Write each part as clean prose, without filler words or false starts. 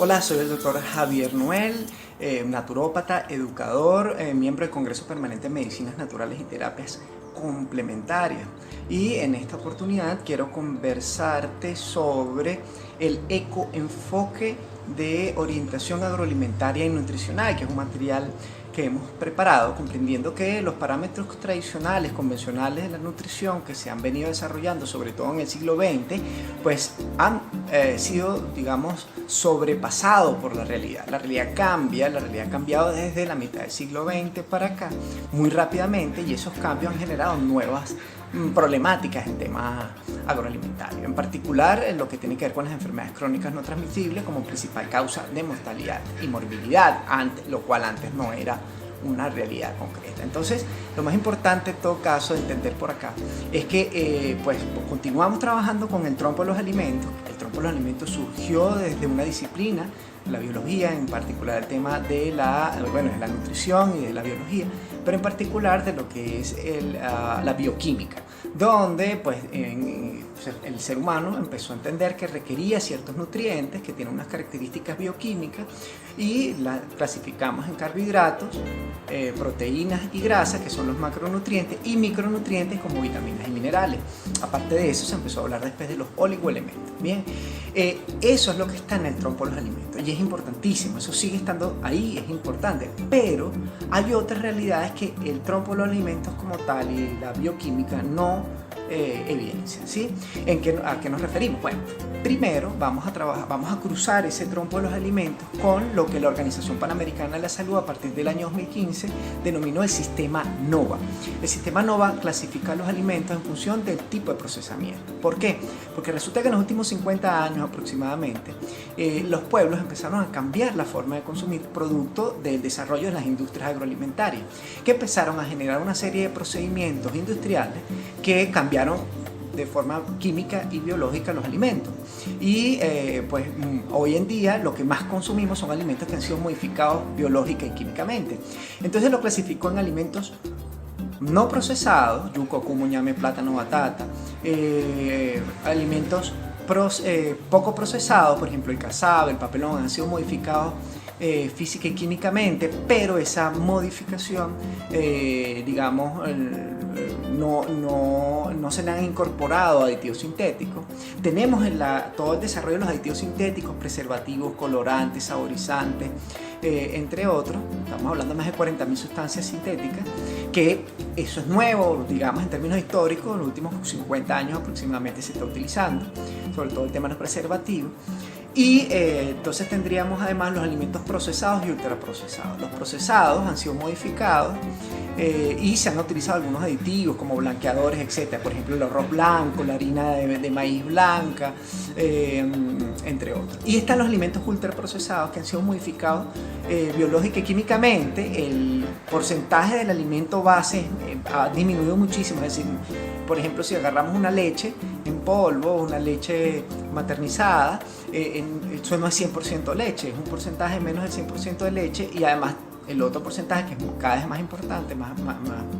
Hola, soy el doctor Javier Noel, naturópata, educador, miembro del Congreso Permanente de Medicinas Naturales y Terapias Complementarias. Y en esta oportunidad quiero conversarte sobre el ecoenfoque de orientación agroalimentaria y nutricional, que es un material que hemos preparado comprendiendo que los parámetros tradicionales, convencionales de la nutrición que se han venido desarrollando, sobre todo en el siglo XX, pues han sido, digamos, sobrepasados por la realidad. La realidad cambia, la realidad ha cambiado desde la mitad del siglo XX para acá muy rápidamente, y esos cambios han generado nuevas problemáticas en temas agroalimentarios, en particular en lo que tiene que ver con las enfermedades crónicas no transmisibles como principal causa de mortalidad y morbilidad, lo cual antes no era una realidad concreta. Entonces, lo más importante en todo caso de entender por acá es que pues continuamos trabajando con el trompo de los alimentos. El trompo de los alimentos surgió desde una disciplina, la biología, en particular el tema de la nutrición y de la biología, pero en particular de lo que es la bioquímica, donde pues el ser humano empezó a entender que requería ciertos nutrientes que tienen unas características bioquímicas y las clasificamos en carbohidratos, proteínas y grasas, que son los macronutrientes, y micronutrientes como vitaminas y minerales. Aparte de eso se empezó a hablar después de los oligoelementos. Bien, eso es lo que está en el trompo de los alimentos y es importantísimo, eso sigue estando ahí, es importante, pero hay otras realidades que el trompo de los alimentos como tal y la bioquímica no evidencian, ¿sí? ¿A qué nos referimos? Bueno, primero vamos a cruzar ese trompo de los alimentos con lo que la Organización Panamericana de la Salud a partir del año 2015 denominó el sistema NOVA. El sistema NOVA clasifica los alimentos en función del tipo de procesamiento. ¿Por qué? Porque resulta que en los últimos 50 años aproximadamente los pueblos empezaron a cambiar la forma de consumir producto del desarrollo de las industrias agroalimentarias, que empezaron a generar una serie de procedimientos industriales que cambiaron de forma química y biológica los alimentos. Y pues hoy en día lo que más consumimos son alimentos que han sido modificados biológica y químicamente. Entonces lo clasificó en alimentos no procesados, yuca, cumo, ñame, plátano, batata, alimentos poco procesados, por ejemplo el casabe, el papelón, han sido modificados física y químicamente, pero esa modificación, digamos, no se le han incorporado aditivos sintéticos. Tenemos todo el desarrollo de los aditivos sintéticos, preservativos, colorantes, saborizantes, entre otros. Estamos hablando de más de 40.000 sustancias sintéticas, que eso es nuevo, digamos, en términos históricos. En los últimos 50 años aproximadamente se está utilizando, sobre todo el tema de los preservativos. Y entonces tendríamos además los alimentos procesados y ultraprocesados. Los procesados han sido modificados y se han utilizado algunos aditivos como blanqueadores, etc. Por ejemplo, el arroz blanco, la harina de maíz blanca, entre otros. Y están los alimentos ultraprocesados que han sido modificados biológica y químicamente. El porcentaje del alimento base ha disminuido muchísimo. Es decir, por ejemplo, si agarramos una leche en polvo, una leche maternizada, eso no es 100% leche, es un porcentaje menos del 100% de leche, y además el otro porcentaje, que es cada vez más importante, más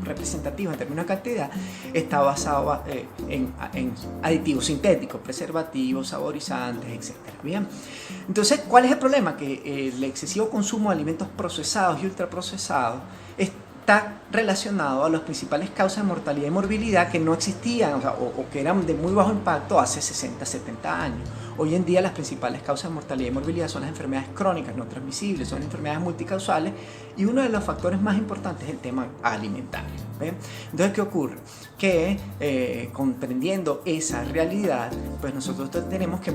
representativo en términos de cantidad, está basado en aditivos sintéticos, preservativos, saborizantes, etc. Bien, entonces, ¿cuál es el problema? Que el excesivo consumo de alimentos procesados y ultraprocesados está relacionado a las principales causas de mortalidad y morbilidad que no existían, o que eran de muy bajo impacto hace 60, 70 años. Hoy en día las principales causas de mortalidad y morbilidad son las enfermedades crónicas no transmisibles, son enfermedades multicausales, y uno de los factores más importantes es el tema alimentario. ¿Ven? Entonces, ¿qué ocurre? Que comprendiendo esa realidad, pues nosotros tenemos que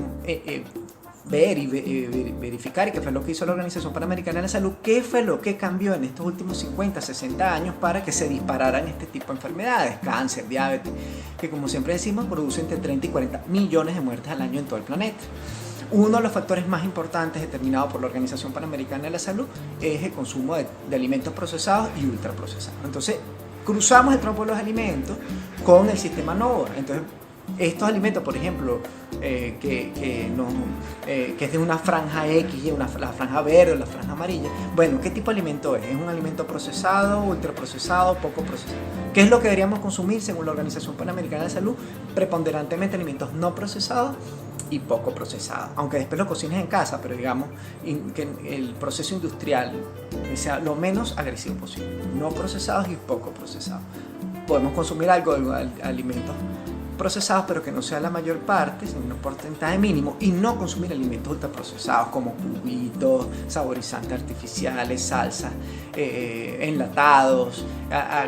ver y verificar, y qué fue lo que hizo la Organización Panamericana de la Salud, qué fue lo que cambió en estos últimos 50, 60 años para que se dispararan este tipo de enfermedades, cáncer, diabetes, que como siempre decimos produce entre 30 y 40 millones de muertes al año en todo el planeta. Uno de los factores más importantes determinado por la Organización Panamericana de la Salud es el consumo de alimentos procesados y ultraprocesados. Entonces cruzamos el trompo de los alimentos con el sistema NOVA. Entonces Estos alimentos, por ejemplo, que es de una franja X, la franja verde o la franja amarilla, bueno, ¿qué tipo de alimento es? ¿Es un alimento procesado, ultraprocesado, poco procesado? ¿Qué es lo que deberíamos consumir según la Organización Panamericana de Salud? Preponderantemente alimentos no procesados y poco procesados, aunque después lo cocines en casa, pero digamos que el proceso industrial sea lo menos agresivo posible, no procesados y poco procesados. Podemos consumir algo de alimentos procesados, pero que no sea la mayor parte, sino un porcentaje mínimo, y no consumir alimentos ultraprocesados como cubitos, saborizantes artificiales, salsas, enlatados,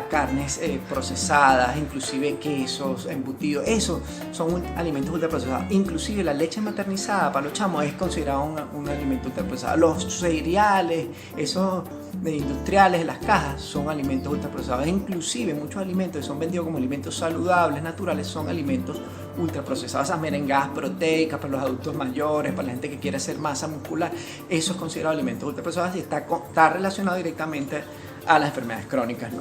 carnes procesadas, inclusive quesos, embutidos. Esos son alimentos ultraprocesados. Inclusive la leche maternizada para los chamos es considerado un alimento ultraprocesado. Los cereales, esos industriales de las cajas, son alimentos ultraprocesados. Inclusive muchos alimentos que son vendidos como alimentos saludables, naturales, son alimentos ultraprocesados. Esas merengadas proteicas para los adultos mayores, para la gente que quiere hacer masa muscular, eso es considerado alimentos ultraprocesados y está relacionado directamente a las enfermedades crónicas.